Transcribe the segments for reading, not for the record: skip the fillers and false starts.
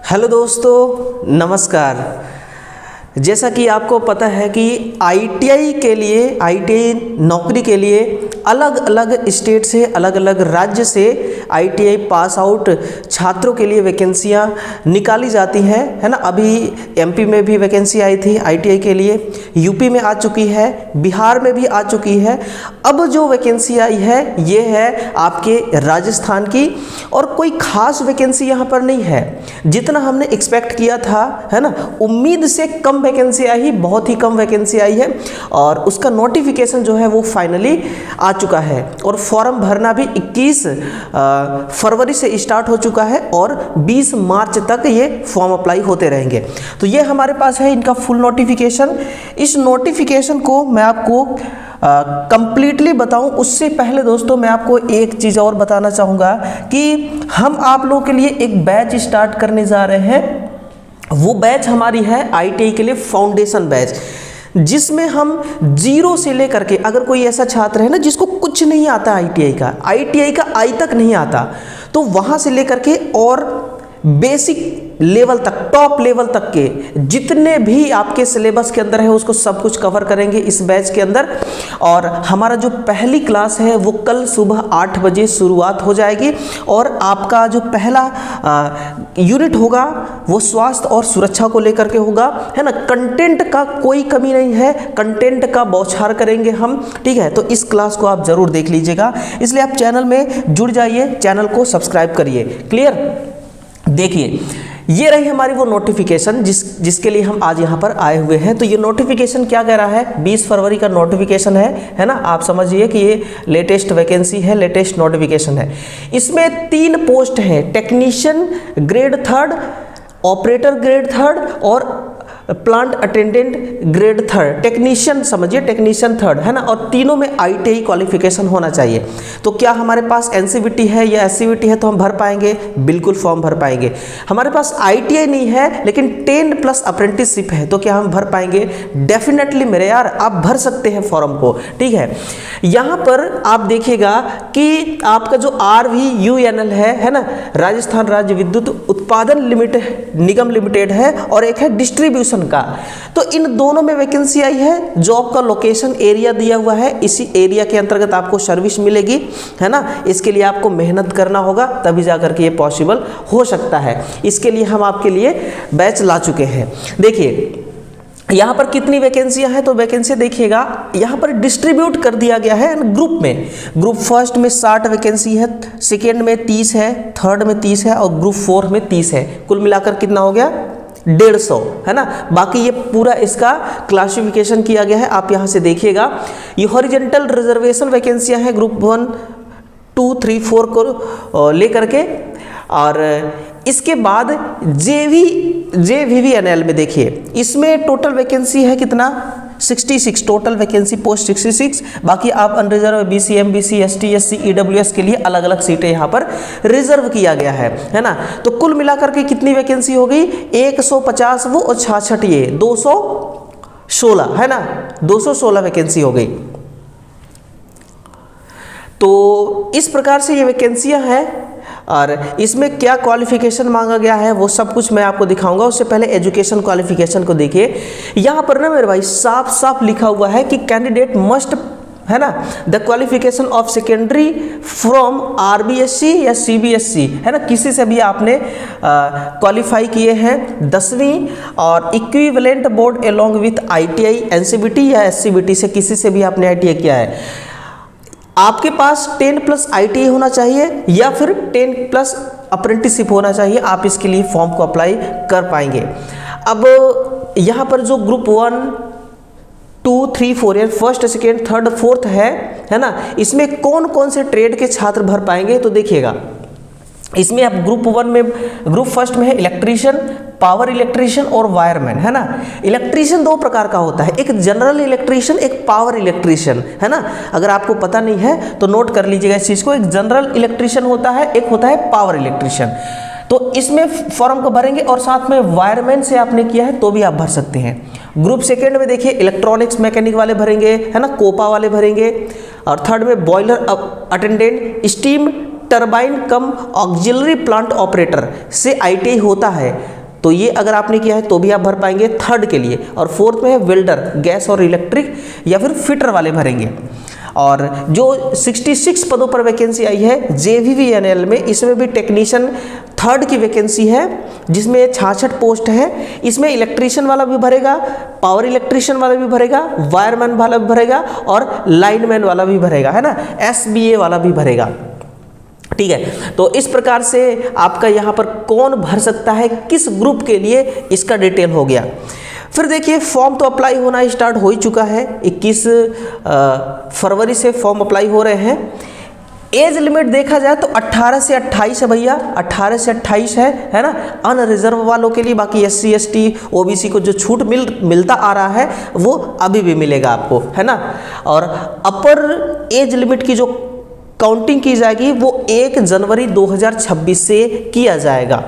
Hello दोस्तों, नमस्कार। जैसा कि आपको पता है कि आईटीआई नौकरी के लिए अलग अलग स्टेट से, अलग अलग राज्य से आईटीआई पास आउट छात्रों के लिए वैकेंसियां निकाली जाती हैं, है ना। अभी एमपी में भी वैकेंसी आई थी आईटीआई के लिए, यूपी में आ चुकी है, बिहार में भी आ चुकी है। अब जो वैकेंसी आई है ये है आपके राजस्थान की, और कोई खास वैकेंसी यहाँ पर नहीं है। जितना हमने एक्सपेक्ट किया था, है ना, उम्मीद से कम वैकेंसी आई, बहुत ही कम वैकेंसी आई है। और उसका नोटिफिकेशन जो है वो फाइनली आ चुका है, और फॉर्म भरना भी 21 फरवरी से स्टार्ट हो चुका है, और 20 मार्च तक ये फॉर्म अप्लाई होते रहेंगे। तो ये हमारे पास है इनका फुल नोटिफिकेशन। इस नोटिफिकेशन को मैं आपको कंप्लीटली बताऊं उससे पहले दोस्तों मैं आपको एक चीज़ और बताना चाहूँगा कि हम आप लोगों के लिए एक बैच स्टार्ट करने जा रहे हैं। वो बैच हमारी है आईटीआई के लिए फाउंडेशन बैच, जिसमें हम जीरो से लेकर के, अगर कोई ऐसा छात्र है ना जिसको कुछ नहीं आता आईटीआई का आई तक नहीं आता, तो वहाँ से लेकर के और बेसिक लेवल तक, टॉप लेवल तक के जितने भी आपके सिलेबस के अंदर है उसको सब कुछ कवर करेंगे इस बैच के अंदर। और हमारा जो पहली क्लास है वो कल सुबह 8 बजे शुरुआत हो जाएगी, और आपका जो पहला यूनिट होगा वो स्वास्थ्य और सुरक्षा को लेकर के होगा, है ना। कंटेंट का कोई कमी नहीं है, कंटेंट का बौछार करेंगे हम, ठीक है। तो इस क्लास को आप जरूर देख लीजिएगा, इसलिए आप चैनल में जुड़ जाइए, चैनल को सब्सक्राइब करिए। क्लियर? देखिए, ये रही हमारी वो नोटिफिकेशन जिसके लिए हम आज यहाँ पर आए हुए हैं। तो ये नोटिफिकेशन क्या कह रहा है, 20 फरवरी का नोटिफिकेशन है ना। आप समझिए कि ये लेटेस्ट वैकेंसी है, लेटेस्ट नोटिफिकेशन है। इसमें 3 पोस्ट हैं, टेक्नीशियन ग्रेड 3, ऑपरेटर ग्रेड 3 और प्लांट अटेंडेंट ग्रेड 3। टेक्नीशियन समझिए, टेक्नीशियन 3, है ना। और तीनों में आईटीआई क्वालिफिकेशन होना चाहिए। तो क्या हमारे पास एनसीवीटी है या एससीवीटी है तो हम भर पाएंगे? बिल्कुल फॉर्म भर पाएंगे। हमारे पास आईटीआई नहीं है लेकिन 10+ अप्रेंटिसशिप है, तो क्या हम भर पाएंगे? डेफिनेटली मेरे यार, आप भर सकते हैं फॉर्म को, ठीक है। यहाँ पर आप देखिएगा कि आपका जो RVUNL है ना, राजस्थान राज्य विद्युत उत्पादन निगम लिमिटेड है, और एक है डिस्ट्रीब्यूशन का। तो इन दोनों में वैकेंसी आई है। जॉब का लोकेशन एरिया दिया हुआ है, इसी एरिया के अंतर्गत आपको सर्विस मिलेगी, है ना। इसके लिए आपको मेहनत करना होगा, तभी जाकर के ये पॉसिबल हो सकता है। इसके लिए हम आपके लिए बैच ला चुके हैं। देखिए यहाँ पर कितनी वैकेंसियां हैं, तो वैकेंसी देखिएगा यहाँ पर डिस्ट्रीब्यूट कर दिया गया है ग्रुप में। ग्रुप फर्स्ट में 60 वैकेंसी है, सेकेंड में 30 है, थर्ड में 30 है, और ग्रुप 4 में 30 है। कुल मिलाकर कितना हो गया? 150, है ना। बाकी ये पूरा इसका क्लासिफिकेशन किया गया है, आप यहाँ से देखिएगा। ये हॉरिजेंटल रिजर्वेशन वैकेंसियां हैं ग्रुप 1, 2, 3, 4 को लेकर के। और इसके बाद JVVNL में देखिए, इसमें टोटल वैकेंसी है कितना? 66 टोटल वैकेंसी पोस्ट 66। बाकी आप unreserved BC MBC ST SC EWS के लिए अलग अलग सीटें यहाँ पर रिजर्व किया गया है ना। तो कुल मिलाकर के कितनी वैकेंसी हो गई? 150 वो और 66 ये 216, है ना। 216 वैकेंसी हो गई। तो इस प्रकार से ये वैकेंसियां हैं, और इसमें क्या क्वालिफिकेशन मांगा गया है वो सब कुछ मैं आपको दिखाऊंगा। उससे पहले एजुकेशन क्वालिफिकेशन को देखिए। यहाँ पर ना मेरे भाई साफ साफ लिखा हुआ है कि कैंडिडेट मस्ट, है ना, the qualification of secondary from RBSC या CBSC, है ना, किसी से भी आपने क्वालिफाई किए हैं 10वीं, और equivalent board along with ITI NCVT या SCVT से किसी से भी आपने ITI किया है। आपके पास 10+ ITI होना चाहिए या फिर 10+ अप्रेंटिसशिप होना चाहिए, आप इसके लिए फॉर्म को अप्लाई कर पाएंगे। अब यहाँ पर जो ग्रुप 1, 2, 3, 4 या फर्स्ट, सेकेंड, थर्ड, फोर्थ है ना, इसमें कौन कौन से ट्रेड के छात्र भर पाएंगे? तो देखिएगा, इसमें आप ग्रुप फर्स्ट में है इलेक्ट्रीशियन, पावर इलेक्ट्रीशियन और वायरमैन, है ना। इलेक्ट्रीशियन 2 प्रकार का होता है, एक जनरल इलेक्ट्रीशियन, एक पावर इलेक्ट्रीशियन, है ना। अगर आपको पता नहीं है तो नोट कर लीजिएगा इस चीज़ को। एक जनरल इलेक्ट्रीशियन होता है, एक होता है पावर इलेक्ट्रीशियन। तो इसमें फॉर्म को भरेंगे, और साथ में वायरमैन से आपने किया है तो भी आप भर सकते हैं। ग्रुप सेकेंड में देखिए इलेक्ट्रॉनिक्स मैकेनिक वाले भरेंगे, है ना, कोपा वाले भरेंगे। और थर्ड में बॉयलर अटेंडेंट, स्टीम टरबाइन कम ऑक्सिलरी प्लांट ऑपरेटर से ITI होता है, तो ये अगर आपने किया है तो भी आप भर पाएंगे थर्ड के लिए। और फोर्थ में है वेल्डर, गैस और इलेक्ट्रिक या फिर फिटर वाले भरेंगे। और जो 66 पदों पर वैकेंसी आई है JVVNL में, इसमें भी टेक्नीशियन थर्ड की वैकेंसी है जिसमें 66 पोस्ट है। इसमें इलेक्ट्रीशियन वाला भी भरेगा, पावर इलेक्ट्रीशियन वाला भी भरेगा, वायरमैन वाला भी भरेगा और लाइनमैन वाला भी भरेगा, है ना, SBA वाला भी भरेगा। ठीक है, तो इस प्रकार से आपका यहाँ पर कौन भर सकता है, किस ग्रुप के लिए, इसका डिटेल हो गया। फिर देखिए फॉर्म तो अप्लाई होना स्टार्ट हो ही चुका है, 21 फरवरी से फॉर्म अप्लाई हो रहे हैं। एज लिमिट देखा जाए तो 18 से 28 है भैया, 18 से 28 है ना, अनरिजर्व वालों के लिए। बाकी SC ST OBC को जो छूट मिलता आ रहा है वो अभी भी मिलेगा आपको, है ना। और अपर एज लिमिट की जो काउंटिंग की जाएगी वो 1 जनवरी 2026 से किया जाएगा,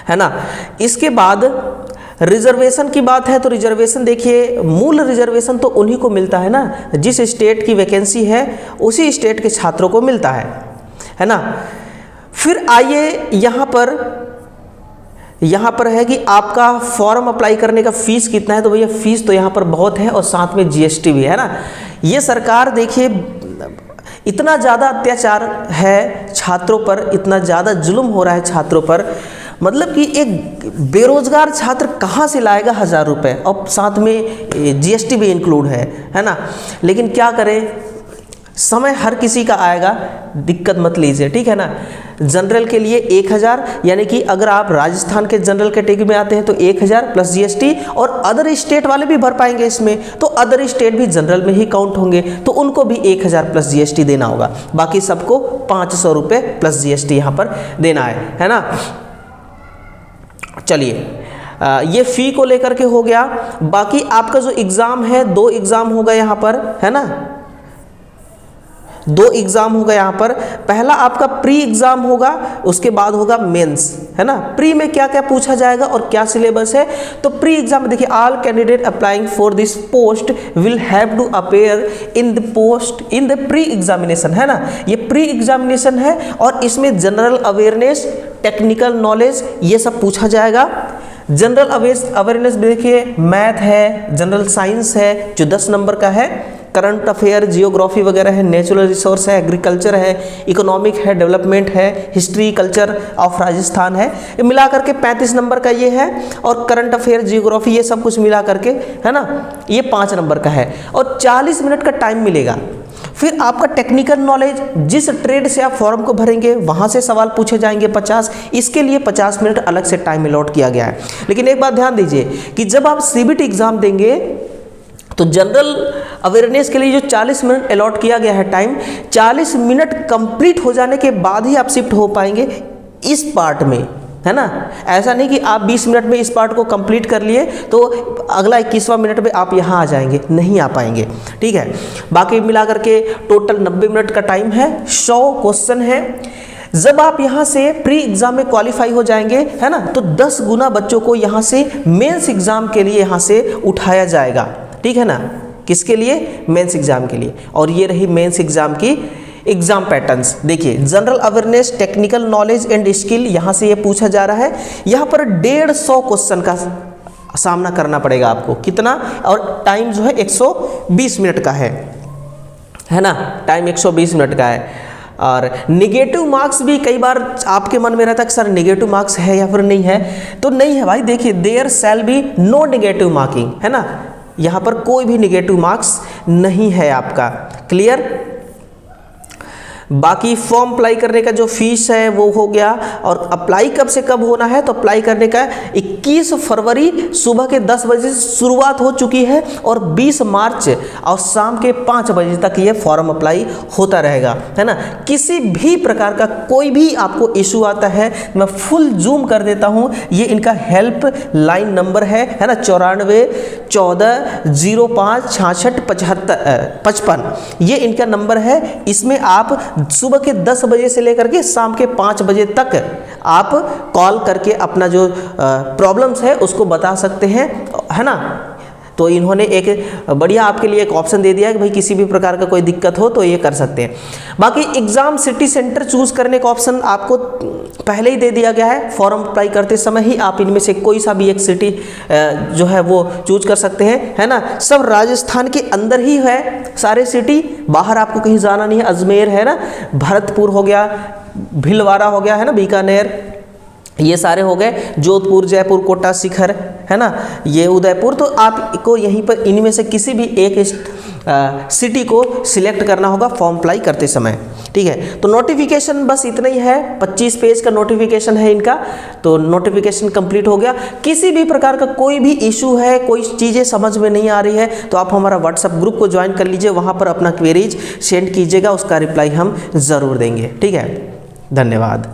है ना। इसके बाद रिजर्वेशन की बात है तो रिजर्वेशन देखिए, मूल रिजर्वेशन तो उन्हीं को मिलता है ना, जिस स्टेट की वैकेंसी है उसी स्टेट के छात्रों को मिलता है ना। फिर आइए यहाँ पर है कि आपका फॉर्म अप्लाई करने का फीस कितना है, तो भैया फीस तो यहाँ पर बहुत है और साथ में GST भी है ना। ये सरकार देखिए इतना ज़्यादा अत्याचार है छात्रों पर, इतना ज़्यादा जुल्म हो रहा है छात्रों पर, मतलब कि एक बेरोजगार छात्र कहाँ से लाएगा 1000 रुपये, अब साथ में GST भी इंक्लूड है ना। लेकिन क्या करें, समय हर किसी का आएगा, दिक्कत मत लीजिए, ठीक है ना। जनरल के लिए 1000, यानी कि अगर आप राजस्थान के जनरल कैटेगरी में आते हैं तो 1000 प्लस GST, और अदर स्टेट वाले भी भर पाएंगे इसमें, तो अदर स्टेट भी जनरल में ही काउंट होंगे, तो उनको भी 1000 प्लस GST देना होगा। बाकी सबको 500 रुपये प्लस GST यहाँ पर देना है ना। चलिए ये फ़ी को लेकर के हो गया। बाकी आपका जो एग्ज़ाम है, 2 एग्ज़ाम होगा यहाँ पर, है ना, 2 एग्ज़ाम होगा यहाँ पर। पहला आपका प्री एग्ज़ाम होगा, उसके बाद होगा मेंस, है ना। प्री में क्या क्या पूछा जाएगा और क्या सिलेबस है, तो प्री एग्जाम में देखिए, all candidate applying for this post will have to appear in the pre examination, है ना। ये प्री एग्जामिनेशन है और इसमें जनरल अवेयरनेस, टेक्निकल नॉलेज, ये सब पूछा जाएगा। जनरल अवेयरनेस देखिए, मैथ है, जनरल साइंस है जो 10 नंबर का है, करंट अफेयर, जियोग्राफी वगैरह है, नेचुरल रिसोर्स है, एग्रीकल्चर है, इकोनॉमिक है, डेवलपमेंट है, हिस्ट्री कल्चर ऑफ राजस्थान है, ये मिला करके 35 नंबर का ये है। और करंट अफेयर, जियोग्राफी, ये सब कुछ मिला करके, है ना, ये 5 नंबर का है और 40 मिनट का टाइम मिलेगा। फिर आपका टेक्निकल नॉलेज, जिस ट्रेड से आप फॉर्म को भरेंगे वहाँ से सवाल पूछे जाएंगे 50, इसके लिए 50 मिनट अलग से टाइम अलॉट किया गया है। लेकिन एक बात ध्यान दीजिए कि जब आप CBT एग्ज़ाम देंगे तो जनरल अवेयरनेस के लिए जो 40 मिनट अलॉट किया गया है टाइम, 40 मिनट कंप्लीट हो जाने के बाद ही आप शिफ्ट हो पाएंगे इस पार्ट में, है ना। ऐसा नहीं कि आप 20 मिनट में इस पार्ट को कंप्लीट कर लिए तो अगला 21वां मिनट में आप यहाँ आ जाएंगे, नहीं आ पाएंगे, ठीक है। बाकी मिला करके टोटल 90 मिनट का टाइम है, 100 क्वेश्चन है। जब आप यहाँ से प्री एग्जाम में क्वालिफाई हो जाएंगे, है ना, तो 10 गुना बच्चों को यहाँ से मेंस एग्जाम के लिए यहाँ से उठाया जाएगा, ठीक है ना। किसके लिए? मेंस एग्जाम के लिए। और ये रही मेंस एग्जाम की एग्जाम पैटर्न्स। देखिए, general awareness, technical knowledge and skill, यहाँ से ये पूछा जा रहा है। यहाँ पर 150 क्वेश्चन का सामना करना पड़ेगा आपको। कितना? और टाइम जो है 120 मिनट का है ना, टाइम 120 मिनट का है। और निगेटिव मार्क्स भी कई बार आपके मन में रहता है कि सर निगेटिव मार्क्स है या फिर नहीं है, तो नहीं है भाई। देखिए, there shall be no negative marking, है ना, यहाँ पर कोई भी निगेटिव मार्क्स नहीं है आपका। क्लियर? बाकी फॉर्म अप्लाई करने का जो फीस है वो हो गया। और अप्लाई कब से कब होना है, तो अप्लाई करने का 21 फरवरी सुबह के 10 बजे से शुरुआत हो चुकी है और 20 मार्च और शाम के 5 बजे तक ये फॉर्म अप्लाई होता रहेगा, है ना। किसी भी प्रकार का कोई भी आपको इशू आता है, मैं फुल जूम कर देता हूँ, ये इनका हेल्प लाइन नंबर है ना, 94 14 05 66 55, ये इनका नंबर है। इसमें आप सुबह के 10 बजे से लेकर के शाम के 5 बजे तक आप कॉल करके अपना जो प्रॉब्लम्स है उसको बता सकते हैं, है ना। तो इन्होंने एक बढ़िया आपके लिए एक ऑप्शन दे दिया है कि भाई किसी भी प्रकार का कोई दिक्कत हो तो ये कर सकते हैं। बाकी एग्जाम सिटी सेंटर चूज करने का ऑप्शन आपको पहले ही दे दिया गया है, फॉर्म अप्लाई करते समय ही आप इनमें से कोई सा भी एक सिटी जो है वो चूज कर सकते हैं, है ना। सब राजस्थान के अंदर ही है सारे सिटी, बाहर आपको कहीं जाना नहीं है। अजमेर है ना, भरतपुर हो गया, भीलवाड़ा हो गया, है ना, बीकानेर, ये सारे हो गए, जोधपुर, जयपुर, कोटा, शिखर, है ना, ये उदयपुर। तो आपको यहीं पर इनमें से किसी भी एक सिटी को सिलेक्ट करना होगा फॉर्म अप्लाई करते समय, ठीक है। तो नोटिफिकेशन बस इतना ही है, 25 पेज का नोटिफिकेशन है इनका। तो नोटिफिकेशन कंप्लीट हो गया। किसी भी प्रकार का कोई भी इशू है, कोई चीज़ें समझ में नहीं आ रही है, तो आप हमारा व्हाट्सएप ग्रुप को ज्वाइन कर लीजिए, वहाँ पर अपना क्वेरीज सेंड कीजिएगा, उसका रिप्लाई हम ज़रूर देंगे, ठीक है। धन्यवाद।